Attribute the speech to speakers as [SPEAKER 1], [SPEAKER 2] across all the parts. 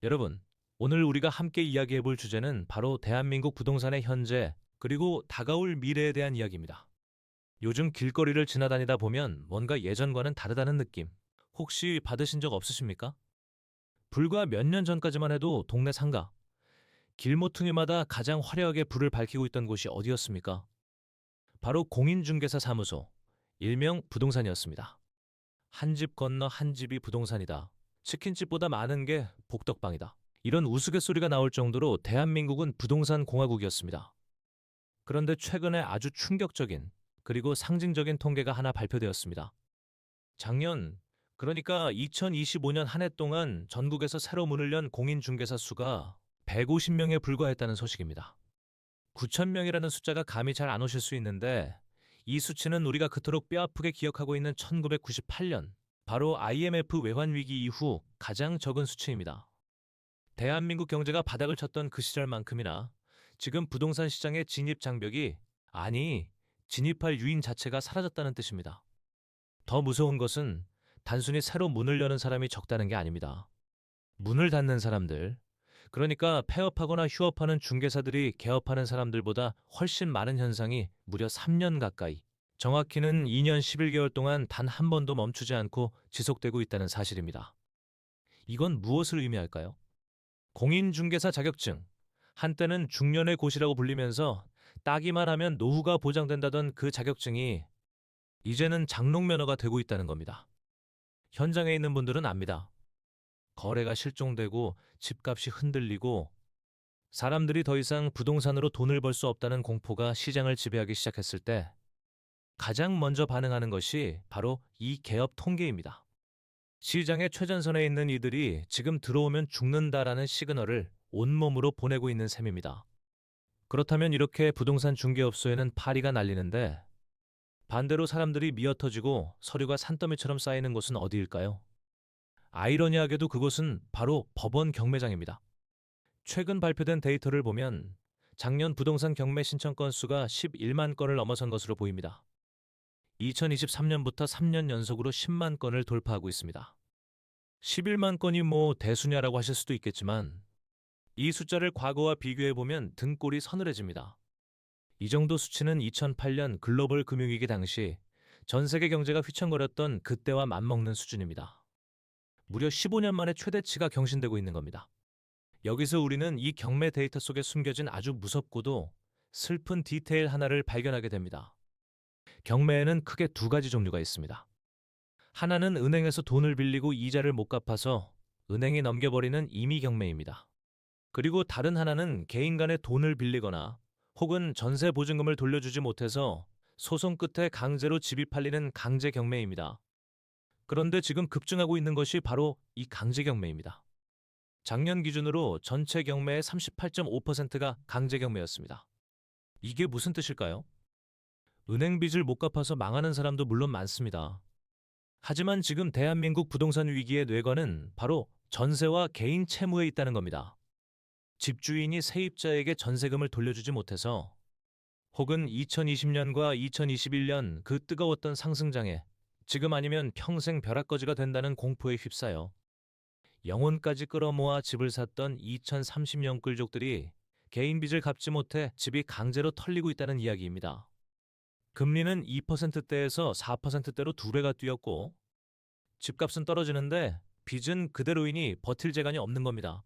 [SPEAKER 1] 여러분, 오늘 우리가 함께 이야기해 볼 주제는 바로 대한민국 부동산의 현재, 그리고 다가올 미래에 대한 이야기입니다. 요즘 길거리를 지나다니다 보면 뭔가 예전과는 다르다는 느낌, 혹시 받으신 적 없으십니까? 불과 몇 년 전까지만 해도 동네 상가, 길모퉁이마다 가장 화려하게 불을 밝히고 있던 곳이 어디였습니까? 바로 공인중개사 사무소, 일명 부동산이었습니다. 한 집 건너 한 집이 부동산이다. 치킨집보다 많은 게 복덕방이다. 이런 우스갯소리가 나올 정도로 대한민국은 부동산 공화국이었습니다. 그런데 최근에 아주 충격적인 그리고 상징적인 통계가 하나 발표되었습니다. 작년, 그러니까 2025년 한 해 동안 전국에서 새로 문을 연 공인중개사 수가 150명에 불과했다는 소식입니다. 9천 명이라는 숫자가 감이 잘 안 오실 수 있는데 이 수치는 우리가 그토록 뼈아프게 기억하고 있는 1998년, 바로 IMF 외환위기 이후 가장 적은 수치입니다. 대한민국 경제가 바닥을 쳤던 그 시절만큼이나 지금 부동산 시장의 진입 장벽이, 아니, 진입할 유인 자체가 사라졌다는 뜻입니다. 더 무서운 것은 단순히 새로 문을 여는 사람이 적다는 게 아닙니다. 문을 닫는 사람들, 그러니까 폐업하거나 휴업하는 중개사들이 개업하는 사람들보다 훨씬 많은 현상이 무려 3년 가까이, 정확히는 2년 11개월 동안 단 한 번도 멈추지 않고 지속되고 있다는 사실입니다. 이건 무엇을 의미할까요? 공인중개사 자격증, 한때는 중년의 고시라고 불리면서 따기만 하면 노후가 보장된다던 그 자격증이 이제는 장롱면허가 되고 있다는 겁니다. 현장에 있는 분들은 압니다. 거래가 실종되고 집값이 흔들리고 사람들이 더 이상 부동산으로 돈을 벌 수 없다는 공포가 시장을 지배하기 시작했을 때 가장 먼저 반응하는 것이 바로 이 개업 통계입니다. 시장의 최전선에 있는 이들이 지금 들어오면 죽는다라는 시그널을 온몸으로 보내고 있는 셈입니다. 그렇다면 이렇게 부동산 중개업소에는 파리가 날리는데 반대로 사람들이 미어터지고 서류가 산더미처럼 쌓이는 곳은 어디일까요? 아이러니하게도 그곳은 바로 법원 경매장입니다. 최근 발표된 데이터를 보면 작년 부동산 경매 신청 건수가 11만 건을 넘어선 것으로 보입니다. 2023년부터 3년 연속으로 10만 건을 돌파하고 있습니다. 11만 건이 뭐 대수냐라고 하실 수도 있겠지만 이 숫자를 과거와 비교해보면 등골이 서늘해집니다. 이 정도 수치는 2008년 글로벌 금융위기 당시 전 세계 경제가 휘청거렸던 그때와 맞먹는 수준입니다. 무려 15년 만에 최대치가 경신되고 있는 겁니다. 여기서 우리는 이 경매 데이터 속에 숨겨진 아주 무섭고도 슬픈 디테일 하나를 발견하게 됩니다. 경매에는 크게 두 가지 종류가 있습니다. 하나는 은행에서 돈을 빌리고 이자를 못 갚아서 은행이 넘겨버리는 임의 경매입니다. 그리고 다른 하나는 개인 간에 돈을 빌리거나 혹은 전세 보증금을 돌려주지 못해서 소송 끝에 강제로 집이 팔리는 강제 경매입니다. 그런데 지금 급증하고 있는 것이 바로 이 강제 경매입니다. 작년 기준으로 전체 경매의 38.5%가 강제 경매였습니다. 이게 무슨 뜻일까요? 은행 빚을 못 갚아서 망하는 사람도 물론 많습니다. 하지만 지금 대한민국 부동산 위기의 뇌관은 바로 전세와 개인 채무에 있다는 겁니다. 집주인이 세입자에게 전세금을 돌려주지 못해서 혹은 2020년과 2021년 그 뜨거웠던 상승장에 지금 아니면 평생 벼락거지가 된다는 공포에 휩싸여 영혼까지 끌어모아 집을 샀던 2030년 꿀족들이 개인 빚을 갚지 못해 집이 강제로 털리고 있다는 이야기입니다. 금리는 2%대에서 4%대로 두 배가 뛰었고 집값은 떨어지는데 빚은 그대로이니 버틸 재간이 없는 겁니다.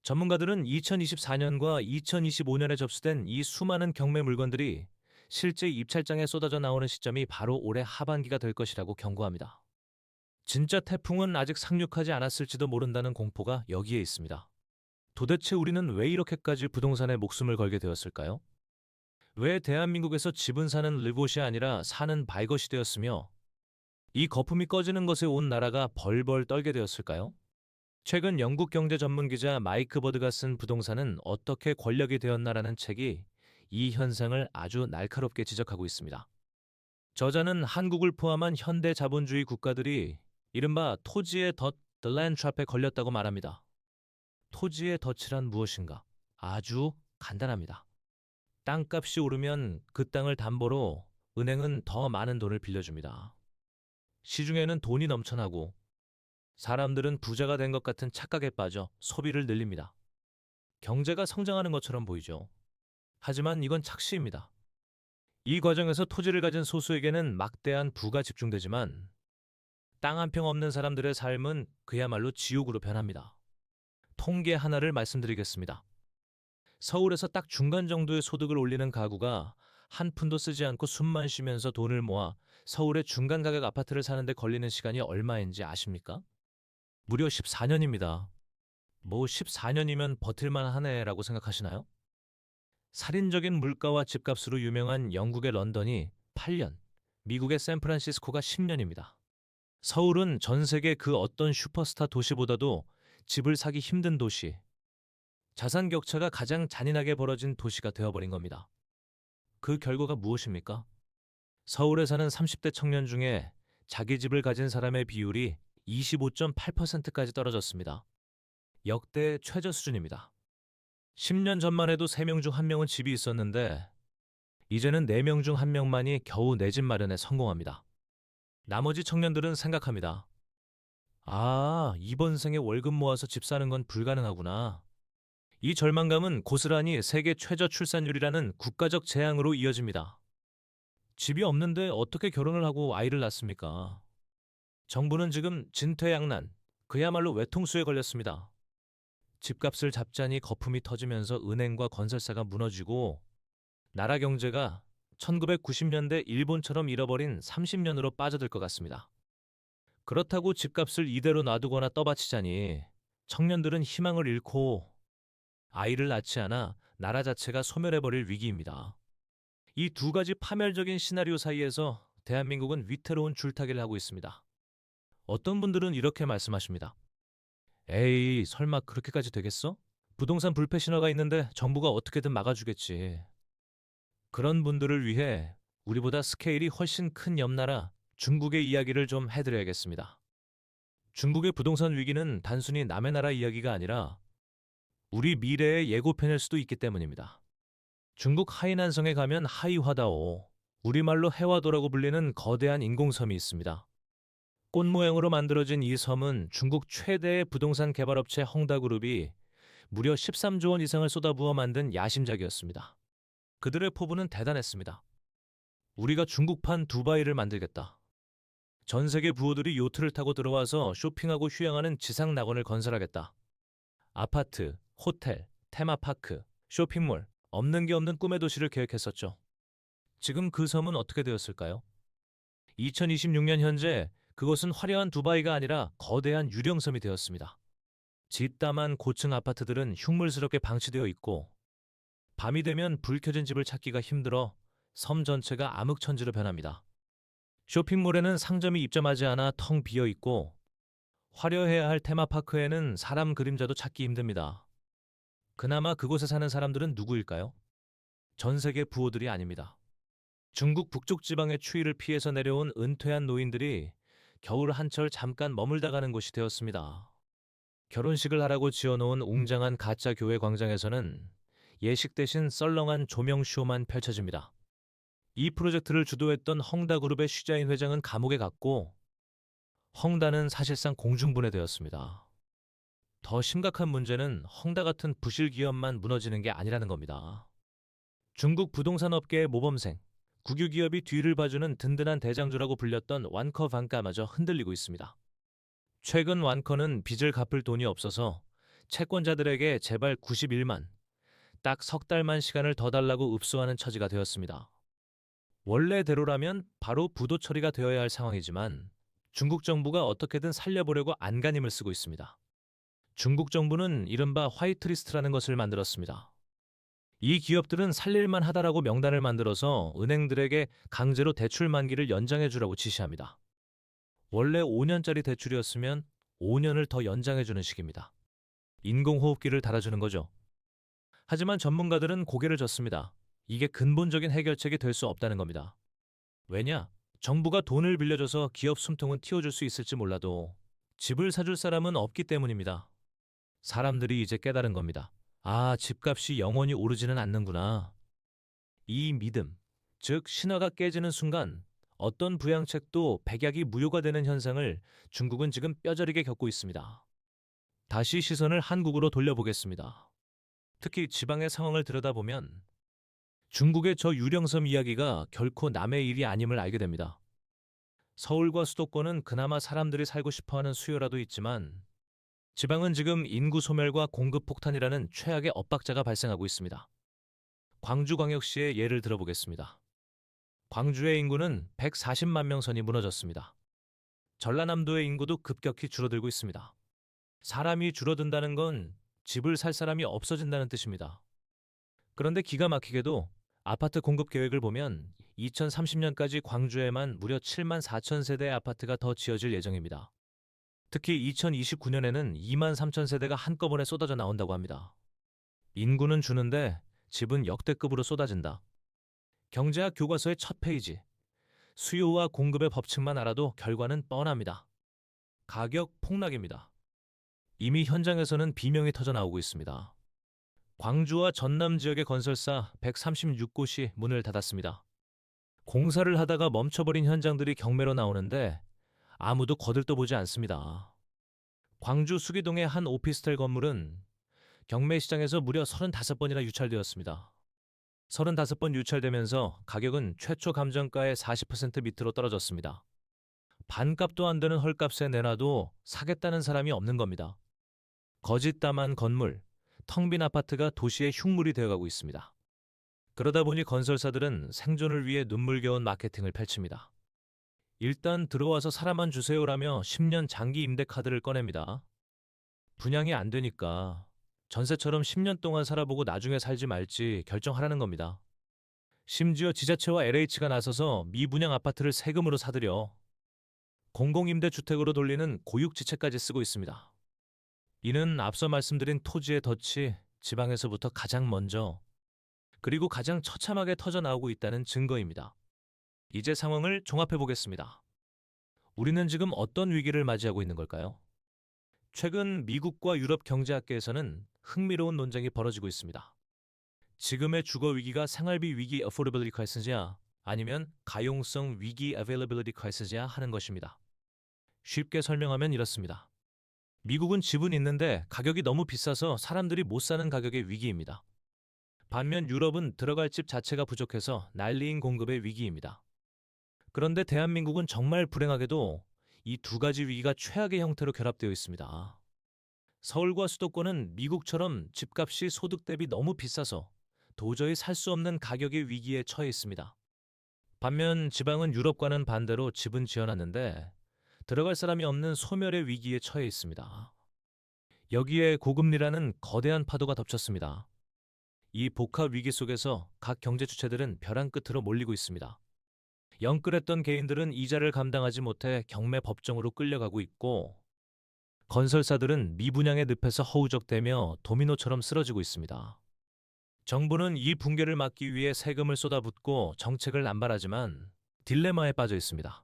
[SPEAKER 1] 전문가들은 2024년과 2025년에 접수된 이 수많은 경매 물건들이 실제 입찰장에 쏟아져 나오는 시점이 바로 올해 하반기가 될 것이라고 경고합니다. 진짜 태풍은 아직 상륙하지 않았을지도 모른다는 공포가 여기에 있습니다. 도대체 우리는 왜 이렇게까지 부동산에 목숨을 걸게 되었을까요? 왜 대한민국에서 집은 사는 르봇이 아니라 사는 바이것이 되었으며 이 거품이 꺼지는 것에 온 나라가 벌벌 떨게 되었을까요? 최근 영국 경제 전문 기자 마이크 버드가 쓴 부동산은 어떻게 권력이 되었나라는 책이 이 현상을 아주 날카롭게 지적하고 있습니다. 저자는 한국을 포함한 현대 자본주의 국가들이 이른바 토지의 덫, The Land Trap에 걸렸다고 말합니다. 토지의 덫이란 무엇인가? 아주 간단합니다. 땅값이 오르면 그 땅을 담보로 은행은 더 많은 돈을 빌려줍니다. 시중에는 돈이 넘쳐나고 사람들은 부자가 된 것 같은 착각에 빠져 소비를 늘립니다. 경제가 성장하는 것처럼 보이죠. 하지만 이건 착시입니다. 이 과정에서 토지를 가진 소수에게는 막대한 부가 집중되지만 땅 한 평 없는 사람들의 삶은 그야말로 지옥으로 변합니다. 통계 하나를 말씀드리겠습니다. 서울에서 딱 중간 정도의 소득을 올리는 가구가 한 푼도 쓰지 않고 숨만 쉬면서 돈을 모아 서울의 중간 가격 아파트를 사는데 걸리는 시간이 얼마인지 아십니까? 무려 14년입니다. 뭐 14년이면 버틸만 하네라고 생각하시나요? 살인적인 물가와 집값으로 유명한 영국의 런던이 8년, 미국의 샌프란시스코가 10년입니다. 서울은 전 세계 그 어떤 슈퍼스타 도시보다도 집을 사기 힘든 도시, 자산 격차가 가장 잔인하게 벌어진 도시가 되어버린 겁니다. 그 결과가 무엇입니까? 서울에 사는 30대 청년 중에 자기 집을 가진 사람의 비율이 25.8%까지 떨어졌습니다. 역대 최저 수준입니다. 10년 전만 해도 3명 중 1명은 집이 있었는데 이제는 4명 중 1명만이 겨우 내 집 마련에 성공합니다. 나머지 청년들은 생각합니다. 아, 이번 생에 월급 모아서 집 사는 건 불가능하구나. 이 절망감은 고스란히 세계 최저 출산율이라는 국가적 재앙으로 이어집니다. 집이 없는데 어떻게 결혼을 하고 아이를 낳습니까? 정부는 지금 진퇴양난, 그야말로 외통수에 걸렸습니다. 집값을 잡자니 거품이 터지면서 은행과 건설사가 무너지고 나라 경제가 1990년대 일본처럼 잃어버린 30년으로 빠져들 것 같습니다. 그렇다고 집값을 이대로 놔두거나 떠받치자니 청년들은 희망을 잃고 아이를 낳지 않아 나라 자체가 소멸해버릴 위기입니다. 이 두 가지 파멸적인 시나리오 사이에서 대한민국은 위태로운 줄타기를 하고 있습니다. 어떤 분들은 이렇게 말씀하십니다. 에이, 설마 그렇게까지 되겠어? 부동산 불패 신호가 있는데 정부가 어떻게든 막아주겠지. 그런 분들을 위해 우리보다 스케일이 훨씬 큰 옆나라 중국의 이야기를 좀 해드려야겠습니다. 중국의 부동산 위기는 단순히 남의 나라 이야기가 아니라 우리 미래의 예고편일 수도 있기 때문입니다. 중국 하이난성에 가면 하이화다오, 우리말로 해화도라고 불리는 거대한 인공섬이 있습니다. 꽃 모양으로 만들어진 이 섬은 중국 최대의 부동산 개발업체 헝다그룹이 무려 13조 원 이상을 쏟아부어 만든 야심작이었습니다. 그들의 포부는 대단했습니다. 우리가 중국판 두바이를 만들겠다. 전 세계 부호들이 요트를 타고 들어와서 쇼핑하고 휴양하는 지상 낙원을 건설하겠다. 아파트, 호텔, 테마파크, 쇼핑몰, 없는 게 없는 꿈의 도시를 계획했었죠. 지금 그 섬은 어떻게 되었을까요? 2026년 현재 그것은 화려한 두바이가 아니라 거대한 유령섬이 되었습니다. 짓담한 고층 아파트들은 흉물스럽게 방치되어 있고 밤이 되면 불 켜진 집을 찾기가 힘들어 섬 전체가 암흑천지로 변합니다. 쇼핑몰에는 상점이 입점하지 않아 텅 비어 있고 화려해야 할 테마파크에는 사람 그림자도 찾기 힘듭니다. 그나마 그곳에 사는 사람들은 누구일까요? 전 세계 부호들이 아닙니다. 중국 북쪽 지방의 추위를 피해서 내려온 은퇴한 노인들이 겨울 한철 잠깐 머물다 가는 곳이 되었습니다. 결혼식을 하라고 지어놓은 웅장한 가짜 교회 광장에서는 예식 대신 썰렁한 조명 쇼만 펼쳐집니다. 이 프로젝트를 주도했던 헝다그룹의 슈자인 회장은 감옥에 갔고 헝다는 사실상 공중분해되었습니다. 더 심각한 문제는 헝다 같은 부실 기업만 무너지는 게 아니라는 겁니다. 중국 부동산 업계의 모범생, 국유 기업이 뒤를 봐주는 든든한 대장주라고 불렸던 완커 반가마저 흔들리고 있습니다. 최근 완커는 빚을 갚을 돈이 없어서 채권자들에게 제발 91만, 딱 석 달만 시간을 더 달라고 읍소하는 처지가 되었습니다. 원래대로라면 바로 부도 처리가 되어야 할 상황이지만 중국 정부가 어떻게든 살려보려고 안간힘을 쓰고 있습니다. 중국 정부는 이른바 화이트리스트라는 것을 만들었습니다. 이 기업들은 살릴만 하다라고 명단을 만들어서 은행들에게 강제로 대출 만기를 연장해 주라고 지시합니다. 원래 5년짜리 대출이었으면 5년을 더 연장해 주는 식입니다. 인공호흡기를 달아주는 거죠. 하지만 전문가들은 고개를 젓습니다. 이게 근본적인 해결책이 될 수 없다는 겁니다. 왜냐? 정부가 돈을 빌려줘서 기업 숨통은 틔워줄 수 있을지 몰라도 집을 사줄 사람은 없기 때문입니다. 사람들이 이제 깨달은 겁니다. 아, 집값이 영원히 오르지는 않는구나. 이 믿음, 즉 신화가 깨지는 순간 어떤 부양책도 백약이 무효가 되는 현상을 중국은 지금 뼈저리게 겪고 있습니다. 다시 시선을 한국으로 돌려보겠습니다. 특히 지방의 상황을 들여다보면 중국의 저 유령섬 이야기가 결코 남의 일이 아님을 알게 됩니다. 서울과 수도권은 그나마 사람들이 살고 싶어하는 수요라도 있지만 지방은 지금 인구 소멸과 공급 폭탄이라는 최악의 엇박자가 발생하고 있습니다. 광주광역시의 예를 들어보겠습니다. 광주의 인구는 140만 명 선이 무너졌습니다. 전라남도의 인구도 급격히 줄어들고 있습니다. 사람이 줄어든다는 건 집을 살 사람이 없어진다는 뜻입니다. 그런데 기가 막히게도 아파트 공급 계획을 보면 2030년까지 광주에만 무려 7만 4천 세대의 아파트가 더 지어질 예정입니다. 특히 2029년에는 2만 3천 세대가 한꺼번에 쏟아져 나온다고 합니다. 인구는 주는데 집은 역대급으로 쏟아진다. 경제학 교과서의 첫 페이지. 수요와 공급의 법칙만 알아도 결과는 뻔합니다. 가격 폭락입니다. 이미 현장에서는 비명이 터져 나오고 있습니다. 광주와 전남 지역의 건설사 136곳이 문을 닫았습니다. 공사를 하다가 멈춰버린 현장들이 경매로 나오는데 아무도 거들떠보지 않습니다. 광주 수기동의 한 오피스텔 건물은 경매 시장에서 무려 35번이나 유찰되었습니다. 35번 유찰되면서 가격은 최초 감정가의 40% 밑으로 떨어졌습니다. 반값도 안 되는 헐값에 내놔도 사겠다는 사람이 없는 겁니다. 거짓담한 건물, 텅 빈 아파트가 도시의 흉물이 되어가고 있습니다. 그러다 보니 건설사들은 생존을 위해 눈물겨운 마케팅을 펼칩니다. 일단 들어와서 사람만 주세요라며 10년 장기 임대 카드를 꺼냅니다. 분양이 안 되니까 전세처럼 10년 동안 살아보고 나중에 살지 말지 결정하라는 겁니다. 심지어 지자체와 LH가 나서서 미분양 아파트를 세금으로 사들여 공공임대주택으로 돌리는 고육지책까지 쓰고 있습니다. 이는 앞서 말씀드린 토지의 덫이 지방에서부터 가장 먼저 그리고 가장 처참하게 터져 나오고 있다는 증거입니다. 이제 상황을 종합해 보겠습니다. 우리는 지금 어떤 위기를 맞이하고 있는 걸까요? 최근 미국과 유럽 경제학계에서는 흥미로운 논쟁이 벌어지고 있습니다. 지금의 주거 위기가 생활비 위기 affordability crisis이야 아니면 가용성 위기 availability crisis이야 하는 것입니다. 쉽게 설명하면 이렇습니다. 미국은 집은 있는데 가격이 너무 비싸서 사람들이 못 사는 가격의 위기입니다. 반면 유럽은 들어갈 집 자체가 부족해서 난리인 공급의 위기입니다. 그런데 대한민국은 정말 불행하게도 이 두 가지 위기가 최악의 형태로 결합되어 있습니다. 서울과 수도권은 미국처럼 집값이 소득 대비 너무 비싸서 도저히 살 수 없는 가격의 위기에 처해 있습니다. 반면 지방은 유럽과는 반대로 집은 지어놨는데 들어갈 사람이 없는 소멸의 위기에 처해 있습니다. 여기에 고금리라는 거대한 파도가 덮쳤습니다. 이 복합 위기 속에서 각 경제 주체들은 벼랑 끝으로 몰리고 있습니다. 영끌했던 개인들은 이자를 감당하지 못해 경매 법정으로 끌려가고 있고 건설사들은 미분양의 늪에서 허우적대며 도미노처럼 쓰러지고 있습니다. 정부는 이 붕괴를 막기 위해 세금을 쏟아붓고 정책을 남발하지만 딜레마에 빠져 있습니다.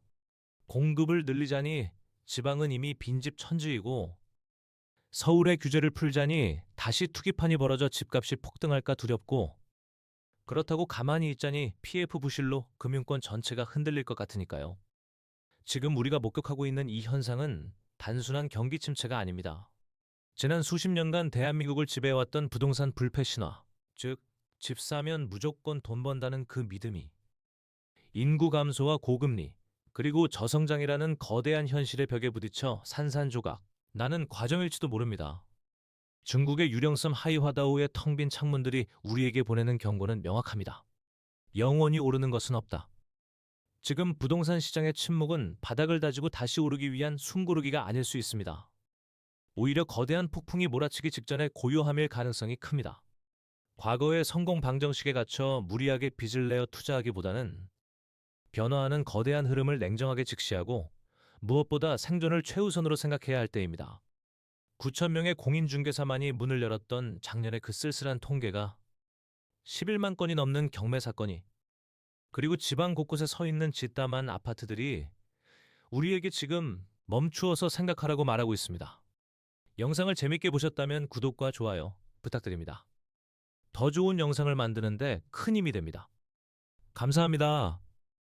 [SPEAKER 1] 공급을 늘리자니 지방은 이미 빈집 천지이고 서울의 규제를 풀자니 다시 투기판이 벌어져 집값이 폭등할까 두렵고 그렇다고 가만히 있자니 PF 부실로 금융권 전체가 흔들릴 것 같으니까요. 지금 우리가 목격하고 있는 이 현상은 단순한 경기 침체가 아닙니다. 지난 수십 년간 대한민국을 지배해왔던 부동산 불패 신화, 즉 집 사면 무조건 돈 번다는 그 믿음이 인구 감소와 고금리, 그리고 저성장이라는 거대한 현실의 벽에 부딪혀 산산조각 나는 과정일지도 모릅니다. 중국의 유령섬 하이화다오의 텅 빈 창문들이 우리에게 보내는 경고는 명확합니다. 영원히 오르는 것은 없다. 지금 부동산 시장의 침묵은 바닥을 다지고 다시 오르기 위한 숨고르기가 아닐 수 있습니다. 오히려 거대한 폭풍이 몰아치기 직전에 고요함일 가능성이 큽니다. 과거의 성공 방정식에 갇혀 무리하게 빚을 내어 투자하기보다는 변화하는 거대한 흐름을 냉정하게 직시하고 무엇보다 생존을 최우선으로 생각해야 할 때입니다. 9천 명의 공인중개사만이 문을 열었던 작년의 그 쓸쓸한 통계가 11만 건이 넘는 경매 사건이 그리고 지방 곳곳에 서 있는 짓담한 아파트들이 우리에게 지금 멈추어서 생각하라고 말하고 있습니다. 영상을 재밌게 보셨다면 구독과 좋아요 부탁드립니다. 더 좋은 영상을 만드는데 큰 힘이 됩니다. 감사합니다.